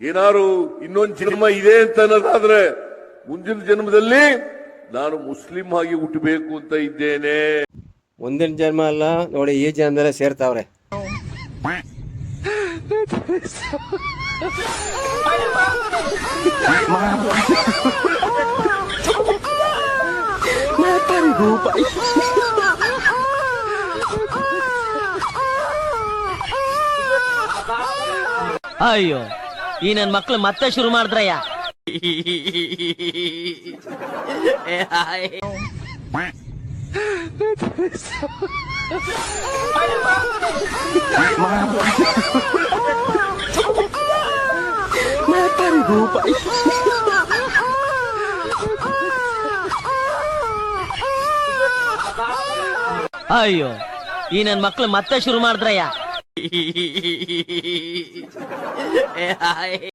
ಏನಾರು ಇನ್ನೊಂದು ಜನ್ಮ ಇದೆ ಅಂತ ಅನ್ನೋದಾದ್ರೆ ಮುಂದಿನ ಜನ್ಮದಲ್ಲಿ ನಾನು ಮುಸ್ಲಿಂ ಆಗಿ ಹುಟ್ಟಬೇಕು ಅಂತ ಇದ್ದೇನೆ. ಮುಂದಿನ ಜನ್ಮ ಅಲ್ಲ ನೋಡಿ, ಈ ಜನ್ಮದಲ್ಲೇ ಸೇರ್ತಾವ್ರೆ. ಅಯ್ಯೋ, ಈ ನನ್ ಮಕ್ಳು ಮತ್ತೆ ಶುರು ಮಾಡಿದ್ರಯ್ಯ. ಅಯ್ಯೋ, ಈ ನನ್ ಮಕ್ಳು ಮತ್ತೆ ಶುರು ಮಾಡಿದ್ರಯ್ಯ.